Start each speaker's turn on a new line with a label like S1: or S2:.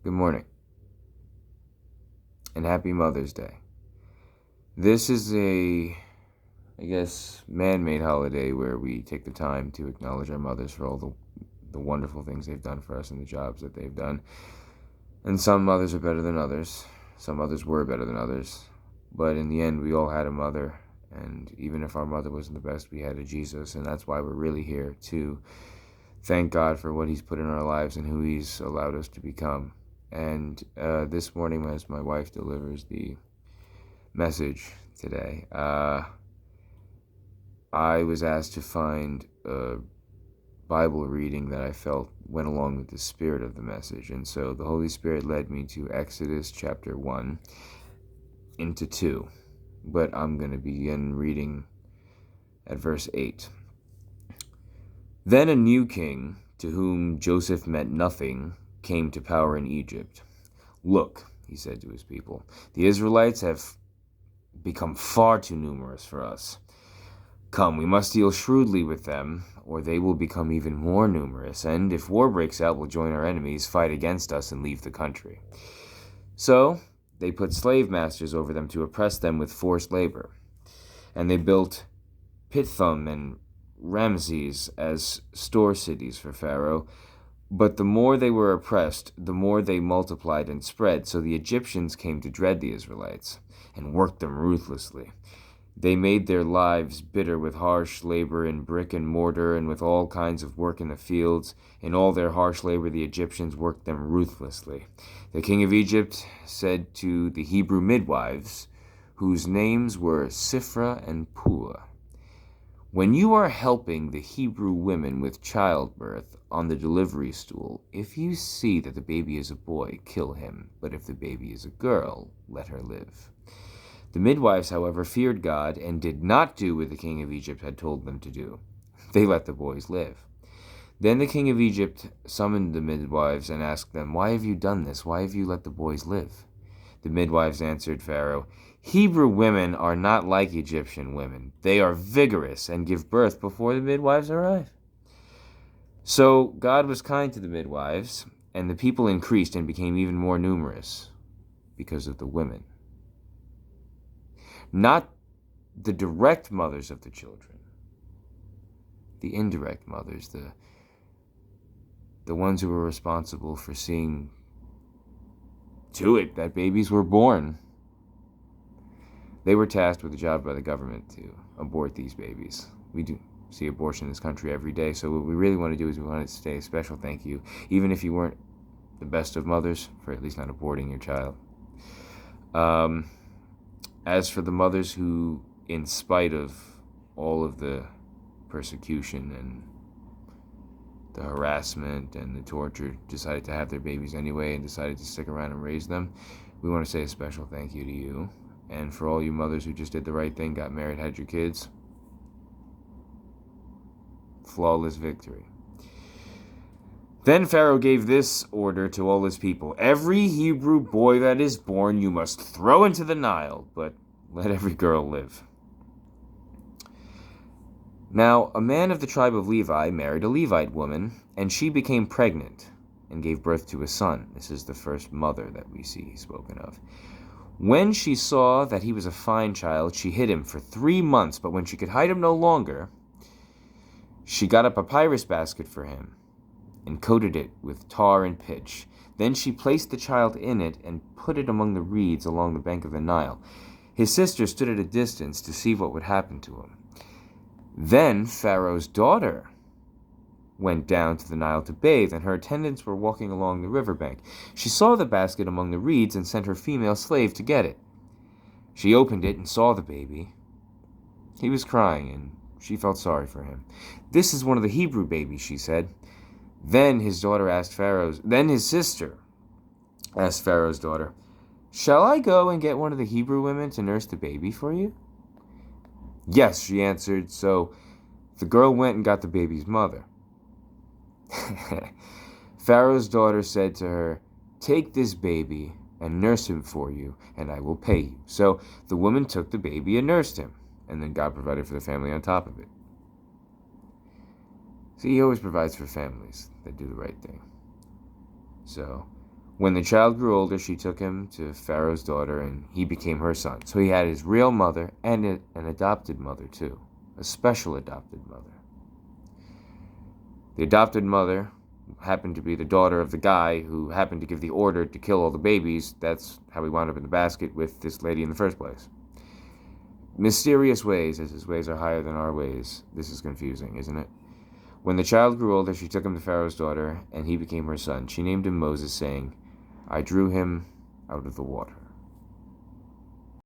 S1: Good morning, and happy Mother's Day. This is man-made holiday where we take the time to acknowledge our mothers for all the wonderful things they've done for us and the jobs that they've done. And some mothers are better than others. Some mothers were better than others. But in the end, we all had a mother, and even if our mother wasn't the best, we had a Jesus, and that's why we're really here to thank God for what He's put in our lives and who He's allowed us to become. And this morning, as my wife delivers the message today, I was asked to find a Bible reading that I felt went along with the spirit of the message. And so the Holy Spirit led me to Exodus chapter 1 into 2. But I'm going to begin reading at verse 8. Then a new king, to whom Joseph meant nothing, came to power in Egypt. Look, he said to his people, the Israelites have become far too numerous for us. Come, we must deal shrewdly with them, or they will become even more numerous, and if war breaks out, we'll join our enemies, fight against us, and leave the country. So they put slave masters over them to oppress them with forced labor. And they built Pithom and Ramses as store cities for Pharaoh. But the more they were oppressed, the more they multiplied and spread, so the Egyptians came to dread the Israelites and worked them ruthlessly. They made their lives bitter with harsh labor in brick and mortar and with all kinds of work in the fields. In all their harsh labor, the Egyptians worked them ruthlessly. The king of Egypt said to the Hebrew midwives, whose names were Sifra and Puah, when you are helping the Hebrew women with childbirth on the delivery stool, if you see that the baby is a boy, kill him, but if the baby is a girl, let her live. The midwives, however, feared God and did not do what the king of Egypt had told them to do. They let the boys live. Then the king of Egypt summoned the midwives and asked them, why have you done this? Why have you let the boys live? The midwives answered Pharaoh, Hebrew women are not like Egyptian women. They are vigorous and give birth before the midwives arrive. So God was kind to the midwives, and the people increased and became even more numerous because of the women. Not the direct mothers of the children, the indirect mothers, the ones who were responsible for seeing to it that babies were born. They were tasked with a job by the government to abort these babies. We do see abortion in this country every day, so what we really want to do is we want to say a special thank you, even if you weren't the best of mothers, for at least not aborting your child. As for the mothers who, in spite of all of the persecution and the harassment and the torture, decided to have their babies anyway and decided to stick around and raise them, we want to say a special thank you to you. And for all you mothers who just did the right thing, got married, had your kids, flawless victory. Then Pharaoh gave this order to all his people, every Hebrew boy that is born you must throw into the Nile, but let every girl live. Now, a man of the tribe of Levi married a Levite woman, and she became pregnant and gave birth to a son. This is the first mother that we see spoken of. When she saw that he was a fine child, she hid him for 3 months, but when she could hide him no longer, she got a papyrus basket for him and coated it with tar and pitch. Then she placed the child in it and put it among the reeds along the bank of the Nile. His sister stood at a distance to see what would happen to him. Then Pharaoh's daughter went down to the Nile to bathe, and her attendants were walking along the riverbank. She saw the basket among the reeds and sent her female slave to get it. She opened it and saw the baby. He was crying, and she felt sorry for him. This is one of the Hebrew babies, she said. Then his sister asked Pharaoh's daughter, shall I go and get one of the Hebrew women to nurse the baby for you? Yes, she answered. So the girl went and got the baby's mother. Pharaoh's daughter said to her, take this baby and nurse him for you, and I will pay you. So the woman took the baby and nursed him, and then God provided for the family on top of it. See, He always provides for families that do the right thing. So When the child grew older, she took him to Pharaoh's daughter, and he became her son. So he had his real mother and an adopted mother, too. A special adopted mother. The adopted mother happened to be the daughter of the guy who happened to give the order to kill all the babies. That's how he wound up in the basket with this lady in the first place. Mysterious ways, as his ways are higher than our ways. This is confusing, isn't it? When the child grew older, she took him to Pharaoh's daughter, and he became her son. She named him Moses, saying, I drew him out of the water.